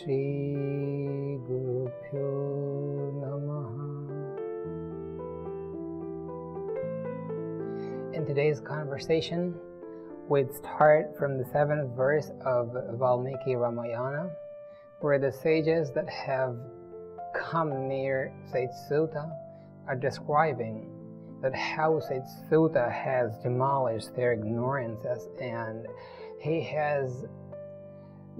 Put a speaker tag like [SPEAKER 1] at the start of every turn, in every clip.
[SPEAKER 1] Shri Guru Pyo Namaha. In today's conversation, we'd start from the 7th verse of Valmiki Ramayana, where the sages that have come near Sage Sutta are describing that how Sage Sutta has demolished their ignorances, and he has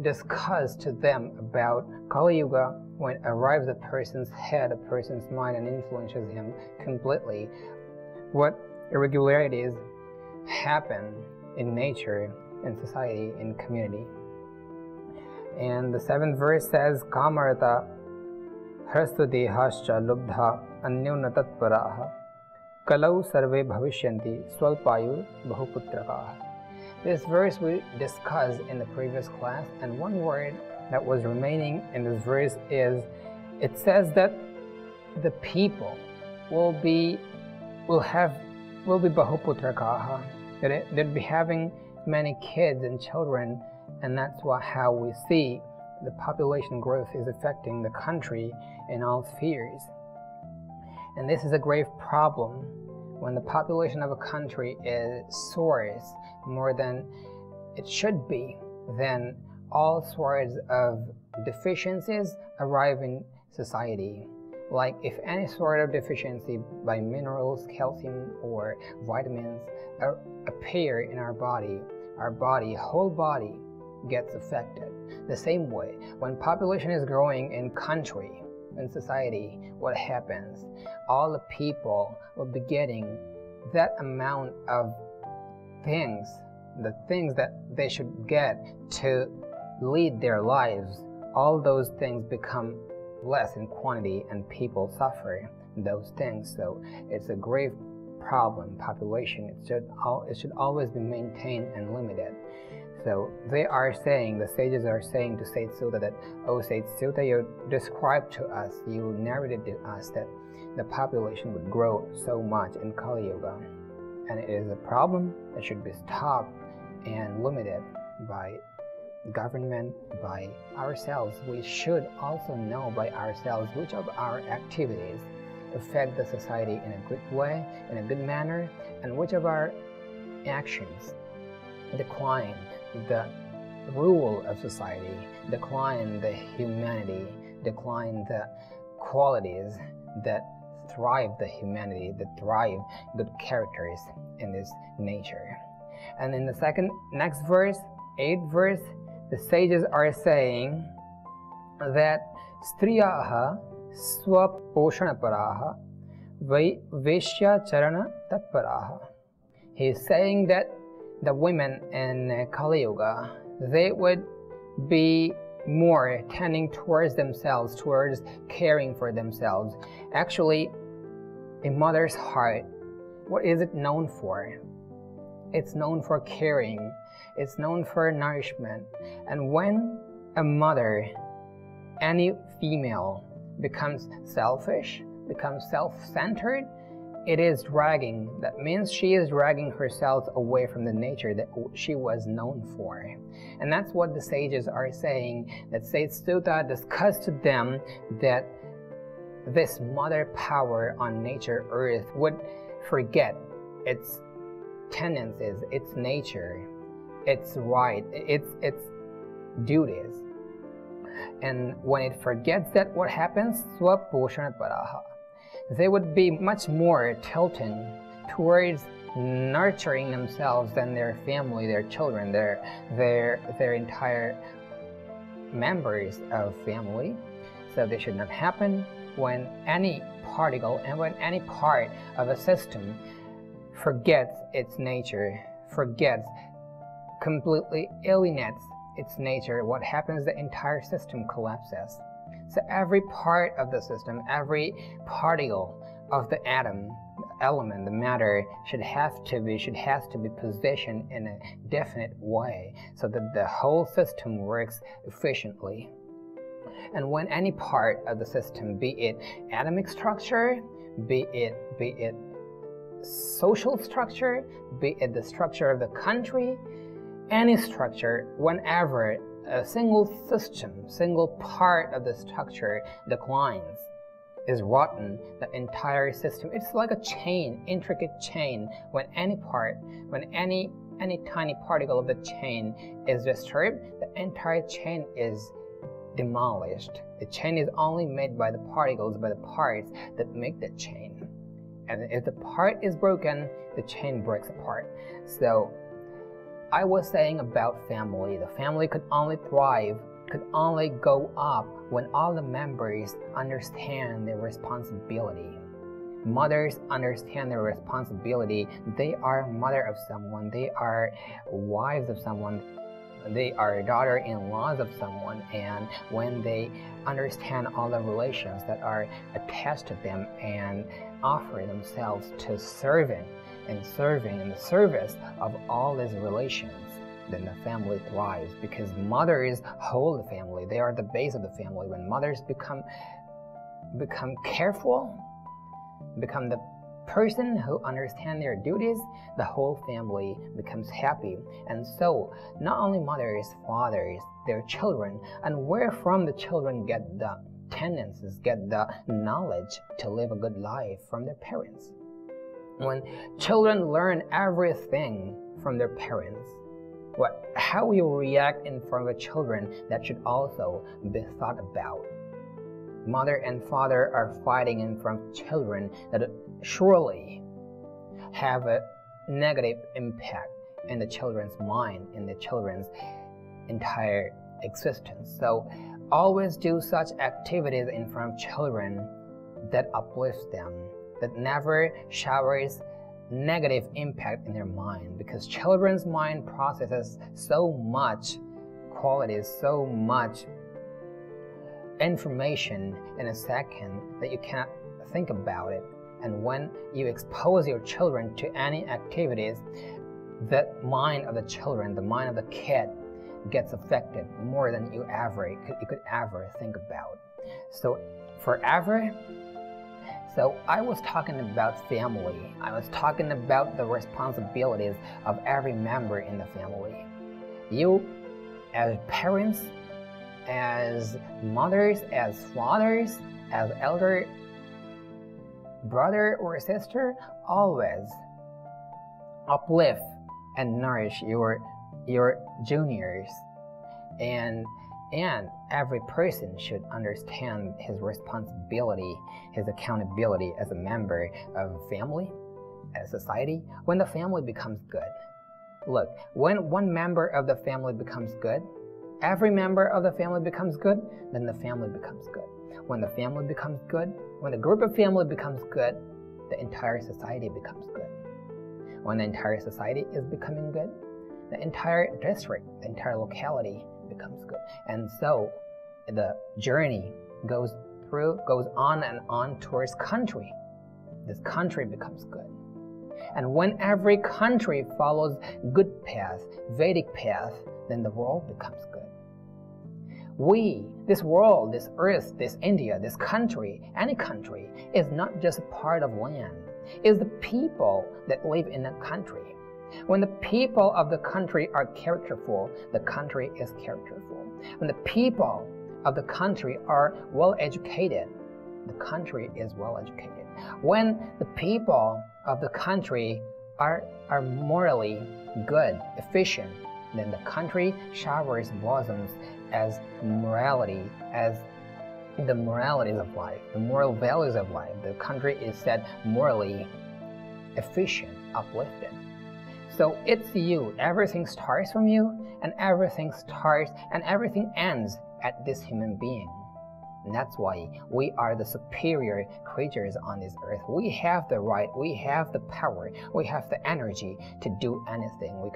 [SPEAKER 1] discussed to them about Kali Yuga, when it arrives at a person's head, a person's mind, and influences him completely. What irregularities happen in nature, in society, in community. And the 7th verse says, Kamarta hrastu dehascha lubdha anyuna tatparaha kalau sarve bhavishyanti swalpayur bahuputrakaha. This verse we discussed in the previous class, and one word that was remaining in this verse is, it says that the people will be bahuputrakaha, that they'd be having many kids and children, and that's how we see the population growth is affecting the country in all spheres. And this is a grave problem. When the population of a country soars more than it should be, then all sorts of deficiencies arrive in society. Like if any sort of deficiency by minerals, calcium, or vitamins appear in our body, whole body gets affected. The same way, when population is growing in country, in society, what happens? All the people will be getting that amount of things, the things that they should get to lead their lives. All those things become less in quantity, and people suffer those things. So it's a grave problem. Population, it should always be maintained and limited. So they are saying, the sages are saying to Sage Sutta that, oh Sage Sutta, you described to us, you narrated to us that the population would grow so much in Kali Yuga, and it is a problem that should be stopped and limited by government, by ourselves. We should also know by ourselves which of our activities affect the society in a good way, in a good manner, and which of our actions decline the rule of society, decline the humanity, decline the qualities that thrive the humanity, that thrive good characters in this nature. And in the next verse, 8th verse, the sages are saying that striyaha swaposhanaparaha vaishya charana tatparaha. He is saying that the women in Kali Yuga, they would be more tending towards themselves, towards caring for themselves. Actually, a mother's heart, what is it known for? It's known for caring. It's known for nourishment. And when a mother, any female, becomes selfish, becomes self-centered, it is dragging. That means she is dragging herself away from the nature that she was known for. And that's what the sages are saying, that Sage Sutta discussed to them that this mother power on nature earth would forget its tendencies, its nature, its right, its duties. And when it forgets that, what happens? Swaposhanaparaha. They would be much more tilting towards nurturing themselves than their family, their children, their entire members of family. So this should not happen. When any particle and when any part of a system forgets its nature, completely alienates its nature, what happens? The entire system collapses. So every part of the system, every particle of the atom, the element, the matter has to be positioned in a definite way so that the whole system works efficiently. And when any part of the system, be it atomic structure, be it social structure, be it the structure of the country, any structure, whenever a single system, single part of the structure declines, is rotten, the entire system, it's like a chain, intricate chain. When any part, when any tiny particle of the chain is disturbed, the entire chain is demolished. The chain is only made by the particles, by the parts that make the chain. And if the part is broken, the chain breaks apart. So I was saying about family. The family could only thrive, could only go up when all the members understand their responsibility. Mothers understand their responsibility. They are mother of someone. They are wives of someone. They are daughter-in-laws of someone. And when they understand all the relations that are attached to them and offer themselves to serving in the service of all these relations, then the family thrives, because mothers hold the family. They are the base of the family. When mothers become careful, become the person who understands their duties, the whole family becomes happy. And so not only mothers, fathers, their children, and where from the children get the tendencies, get the knowledge to live a good life from their parents. When children learn everything from their parents, how you react in front of children, that should also be thought about. Mother and father are fighting in front of children that surely have a negative impact in the children's mind, in the children's entire existence. So always do such activities in front of children that uplifts them, that never showers negative impact in their mind, because children's mind processes so much qualities, so much information in a second that you cannot think about it. And when you expose your children to any activities, the mind of the children, the mind of the kid gets affected more than you could ever think about. So I was talking about family. I was talking about the responsibilities of every member in the family. You, as parents, as mothers, as fathers, as elder brother or sister, always uplift and nourish your juniors. And every person should understand his responsibility, his accountability as a member of a family, a society. When the family becomes good, look, when one member of the family becomes good, every member of the family becomes good, then the family becomes good. When the family becomes good, when the group of family becomes good, the entire society becomes good. When the entire society is becoming good, the entire district, the entire locality becomes good. And so the journey goes on and on towards country. This country becomes good. And when every country follows good path, Vedic path, then the world becomes good. This world, this earth, this India, this country, any country, is not just a part of land. It's the people that live in that country. When the people of the country are characterful, the country is characterful. When the people of the country are well educated, the country is well educated. When the people of the country are morally good, efficient, then the country showers blossoms as morality, as the moralities of life, the moral values of life. The country is said morally efficient, uplifted. So it's you. Everything starts from you, and everything ends at this human being. And that's why we are the superior creatures on this earth. We have the right, we have the power, we have the energy to do anything. We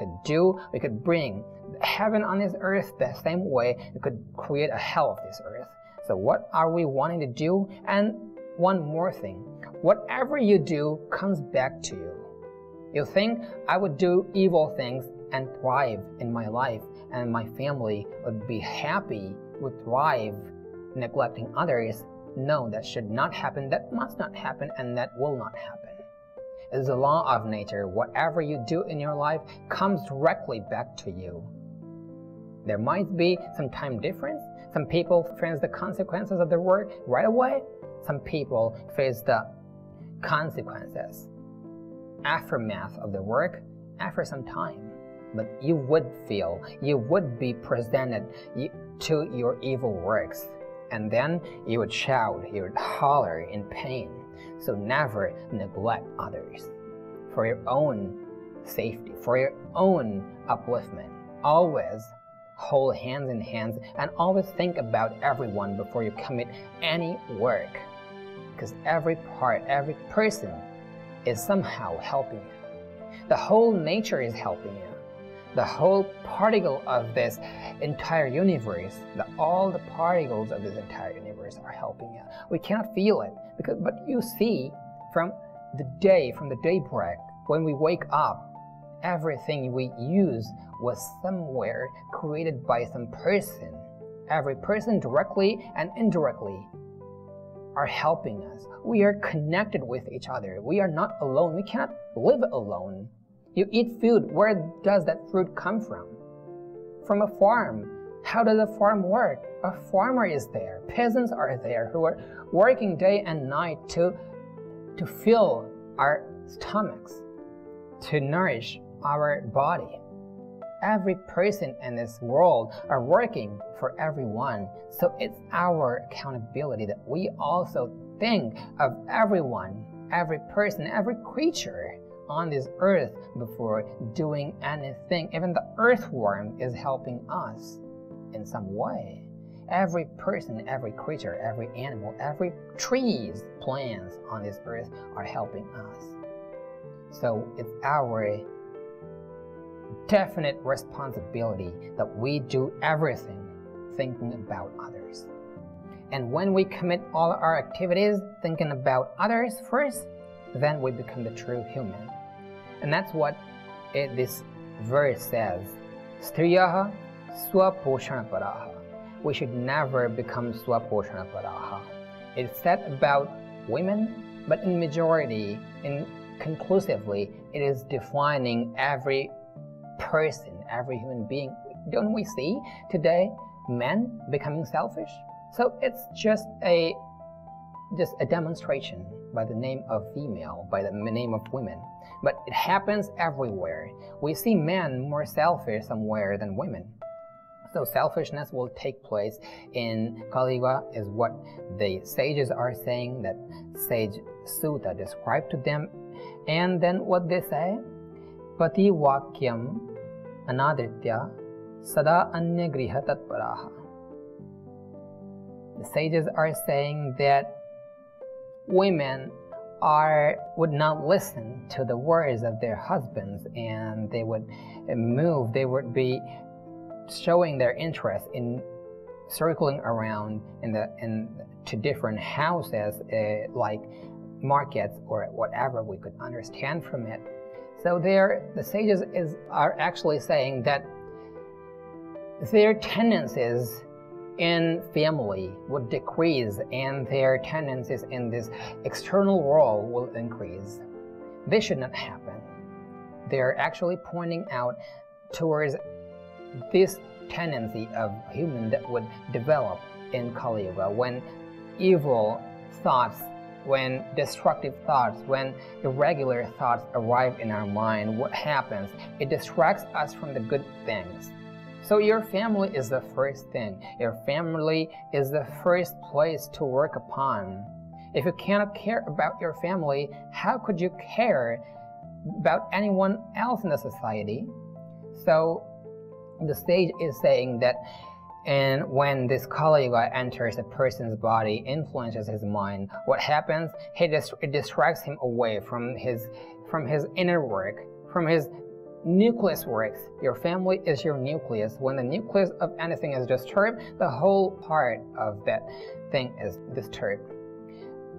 [SPEAKER 1] could bring heaven on this earth the same way we could create a hell of this earth. So what are we wanting to do? And one more thing, whatever you do comes back to you. You think I would do evil things and thrive in my life, and my family would be happy, would thrive, neglecting others? No, that should not happen, that must not happen, and that will not happen. It's the law of nature. Whatever you do in your life comes directly back to you. There might be some time difference. Some people face the consequences of their work right away. Some people face the consequences, aftermath of the work after some time. But you would feel, you would be presented to your evil works, and then you would shout, you would holler in pain. So never neglect others for your own safety, for your own upliftment. Always hold hands in hands and always think about everyone before you commit any work, because every part, every person is somehow helping you. The whole nature is helping you. The whole particle of this entire universe, all the particles of this entire universe are helping you. We cannot feel it, but you see from the daybreak, when we wake up, everything we use was somewhere created by some person. Every person directly and indirectly are helping us. We are connected with each other. We are not alone. We cannot live alone. You eat food. Where does that fruit come from? From a farm. How does a farm work? A farmer is there. Peasants are there who are working day and night to fill our stomachs, to nourish our body. Every person in this world are working for everyone. So it's our accountability that we also think of everyone, every person, every creature on this earth before doing anything. Even the earthworm is helping us in some way. Every person, every creature, every animal, every trees, plants on this earth are helping us. So it's our definite responsibility that we do everything thinking about others. And when we commit all our activities thinking about others first, then we become the true human. And that's what this verse says. Striyaha swaposhanaparaha. We should never become swaposhanaparaha. It's said about women, but in majority, conclusively, it is defining every person, every human being. Don't we see today men becoming selfish? So it's just a demonstration by the name of female, by the name of women. But it happens everywhere. We see men more selfish somewhere than women. So selfishness will take place in Kali Yuga, is what the sages are saying, that sage Sutta described to them. And then what they say? Pati vakyam anadritya sada anya griha tatparaha. The sages are saying that women would not listen to the words of their husbands, and they would move, they would be showing their interest in circling around to different houses, like markets or whatever we could understand from it. So the sages are actually saying that their tendencies in family would decrease and their tendencies in this external world will increase. This should not happen. They're actually pointing out towards this tendency of human that would develop in Kali Yuga, when evil thoughts, when destructive thoughts, when irregular thoughts arrive in our mind. What happens? It distracts us from the good things. So your family is the first thing. Your family is the first place to work upon. If you cannot care about your family, how could you care about anyone else in the society? So the sage is saying that, and when this Kali Yuga enters a person's body, influences his mind, what happens? It distracts him away from his inner work, from his nucleus works. Your family is your nucleus. When the nucleus of anything is disturbed, the whole part of that thing is disturbed.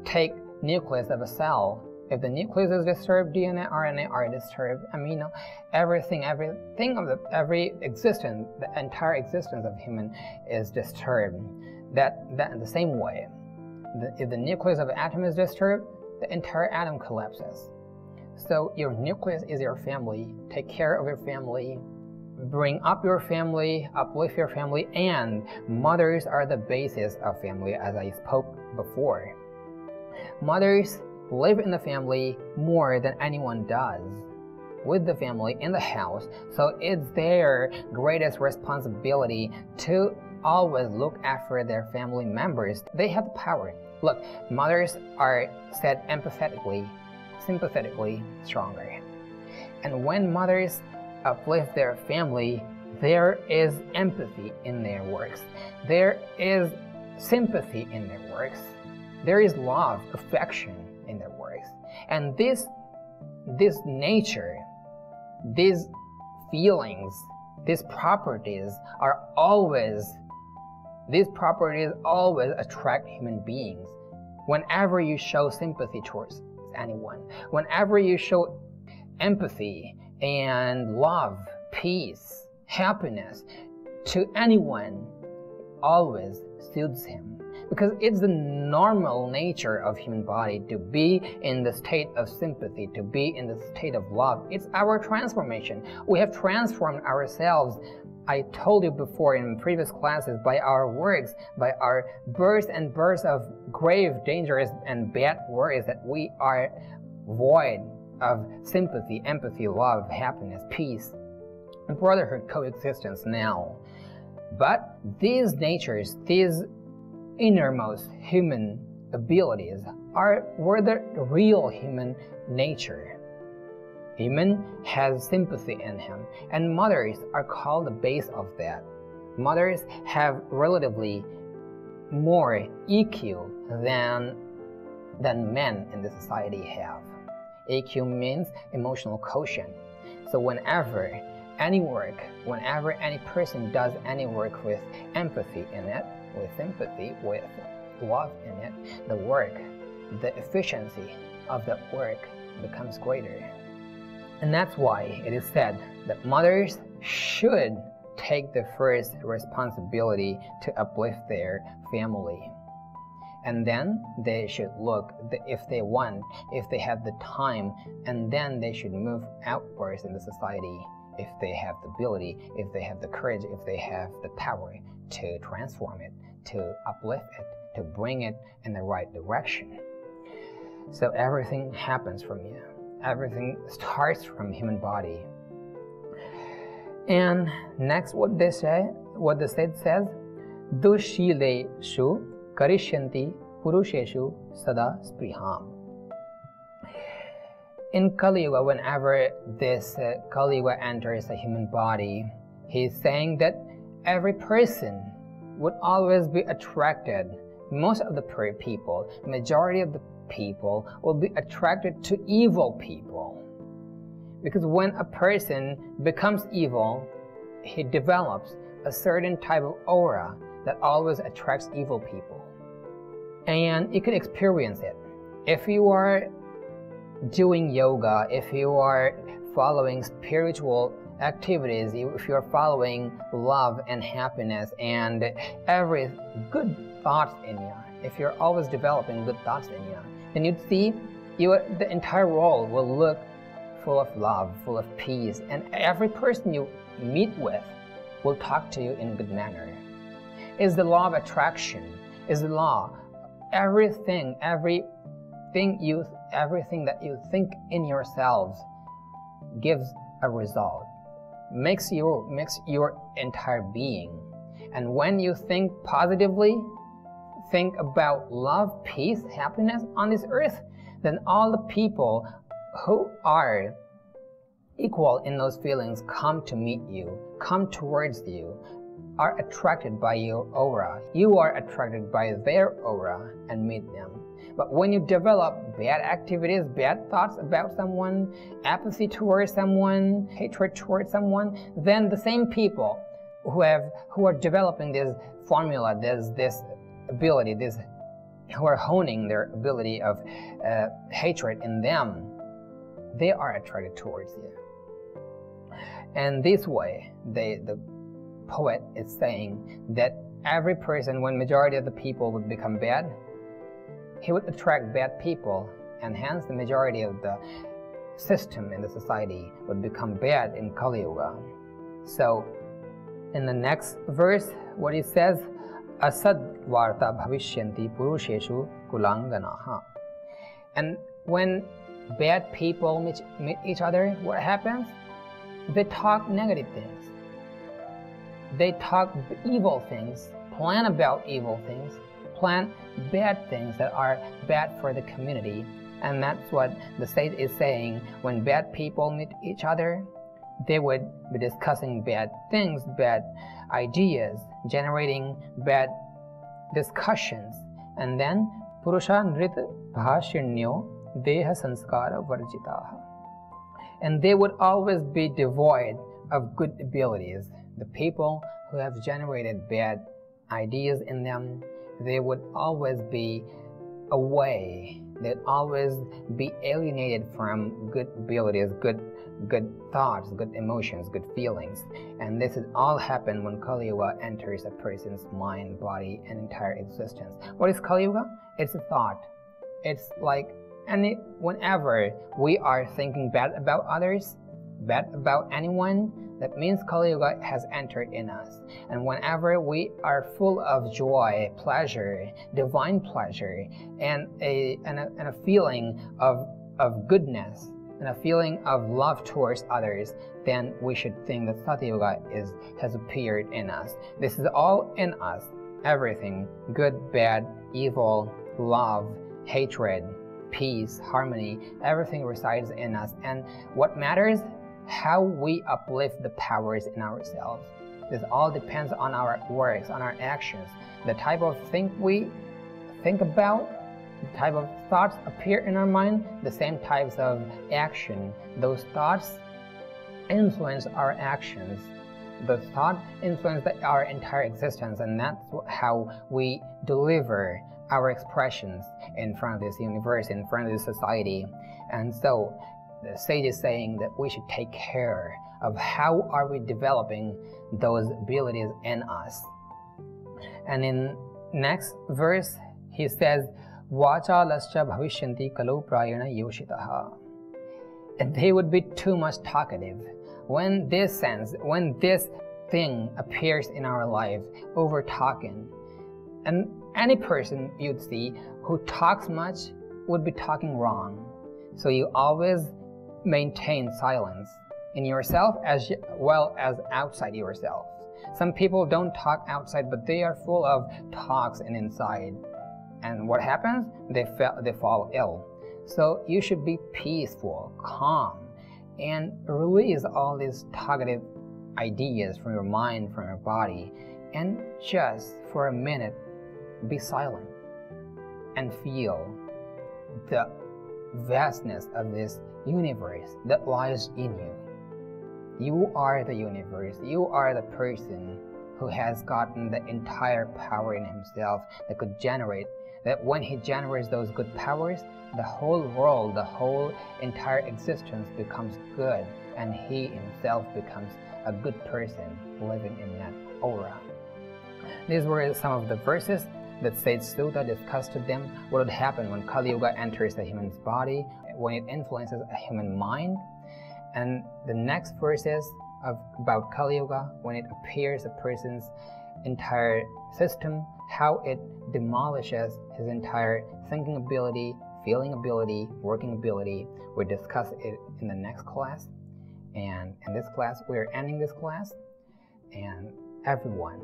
[SPEAKER 1] Take nucleus of a cell. If the nucleus is disturbed, DNA, RNA are disturbed, amino, every existence, the entire existence of human is disturbed. That in the same way, if the nucleus of an atom is disturbed, the entire atom collapses. So your nucleus is your family. Take care of your family bring up your family, uplift your family, and mothers are the basis of family, as I spoke before. Mothers live in the family more than anyone does, with the family in the house, so it's their greatest responsibility to always look after their family members. They have the power. Look, mothers are said empathetically, sympathetically stronger. And when mothers uplift their family, there is empathy in their works. There is sympathy in their works. There is love, affection in their works. And this nature, these feelings, these properties always attract human beings. Whenever you show sympathy towards anyone, whenever you show empathy and love, peace, happiness to anyone, always suits him. Because it's the normal nature of human body to be in the state of sympathy, to be in the state of love. It's our transformation. We have transformed ourselves, I told you before in previous classes, by our works, by our births and births of grave, dangerous, and bad works, that we are void of sympathy, empathy, love, happiness, peace, and brotherhood coexistence now. But these natures, these innermost human abilities were the real human nature. Human has sympathy in him, and mothers are called the base of that. Mothers have relatively more EQ than men in the society have. EQ means emotional quotient. So whenever any person does any work with empathy in it, with sympathy, with love in it, the efficiency of the work becomes greater. And that's why it is said that mothers should take the first responsibility to uplift their family. And then they should look, if they want, if they have the time, and then they should move outwards in the society if they have the ability, if they have the courage, if they have the power to transform it, to uplift it, to bring it in the right direction. So everything happens from you. Everything starts from human body. And next, what the sage says, Dushileshu karishyanti purusheshu sada spriham. In Kali Yuga, whenever this Kali Yuga enters a human body, he's saying that every person would always be attracted, most of the people, majority of the people will be attracted to evil people. Because when a person becomes evil, he develops a certain type of aura that always attracts evil people. And you can experience it. If you are doing yoga, if you are following spiritual activities, if you are following love and happiness and every good thoughts in you, if you're always developing good thoughts in you, then you'd see the entire world will look full of love, full of peace, and every person you meet with will talk to you in a good manner. It's the law of attraction. It's the law. Everything that you think in yourselves gives a result, makes your entire being. And when you think positively, think about love, peace, happiness on this earth, then all the people who are equal in those feelings come to meet you, come towards you, are attracted by your aura. You are attracted by their aura and meet them. But when you develop bad activities, bad thoughts about someone, apathy towards someone, hatred towards someone, then the same people who are developing this formula, this ability, who are honing their ability of hatred in them, they are attracted towards you. And this way, the poet is saying that every person, when majority of the people would become bad, he would attract bad people, and hence the majority of the system in the society would become bad in Kali Yuga. So in the next verse, what it says, asad varta bhavishyanti purusheshu kulanganaha. And when bad people meet each other, what happens? They talk negative things. They talk evil things, plan about evil things, plan bad things that are bad for the community. And that's what the sage is saying. When bad people meet each other, they would be discussing bad things, bad ideas, generating bad discussions. And then Purusha Nrit Bhashinyo Deha Sanskara Varjitaha. And they would always be devoid of good abilities. The people who have generated bad ideas in them, they would always be away. They'd always be alienated from good abilities, good thoughts, good emotions, good feelings. And this is all happen when Kali Yuga enters a person's mind, body, and entire existence. What is Kali Yuga? It's a thought. It's like whenever we are thinking bad about others, bad about anyone, that means Kali Yuga has entered in us. And whenever we are full of joy, pleasure, divine pleasure, and a feeling of goodness, and a feeling of love towards others, then we should think that Satya Yuga has appeared in us. This is all in us. Everything, good, bad, evil, love, hatred, peace, harmony, everything resides in us. And what matters? How we uplift the powers in ourselves. This all depends on our works, on our actions. The type of thing we think about, the type of thoughts appear in our mind, the same types of action. Those thoughts influence our actions. The thought influences our entire existence, and that's how we deliver our expressions in front of this universe, in front of this society. And so the sage is saying that we should take care of how are we developing those abilities in us. And in next verse, he says, Vacha lascha bhavishyanti kalu prayana yoshitaha. And they would be too much talkative. When this thing appears in our life, over talking, and any person you'd see who talks much would be talking wrong. So you always maintain silence in yourself as well as outside yourself. Some people don't talk outside, but they are full of talks and inside. And what happens? They fall ill. So you should be peaceful, calm, and release all these talkative ideas from your mind, from your body, and just for a minute be silent and feel the vastness of this universe that lies in you. You are the universe. You are the person who has gotten the entire power in himself that could generate, that when he generates those good powers, the whole world, the whole entire existence becomes good, and he himself becomes a good person living in that aura. These were some of the verses that Sage Sutta discussed to them what would happen when Kali Yuga enters a human's body, when it influences a human mind. And the next verses about Kali Yuga, when it appears a person's entire system, how it demolishes his entire thinking ability, feeling ability, working ability. We discuss it in the next class. And in this class, we are ending this class. And everyone,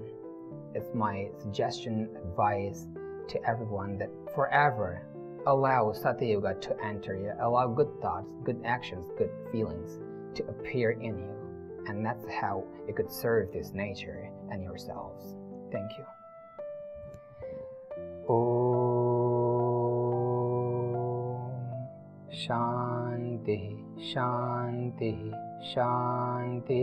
[SPEAKER 1] it's my suggestion, advice to everyone that forever allow Satya Yuga to enter you. Allow good thoughts, good actions, good feelings to appear in you. And that's how it could serve this nature and yourselves. Thank you. Om Shanti, Shanti, Shanti.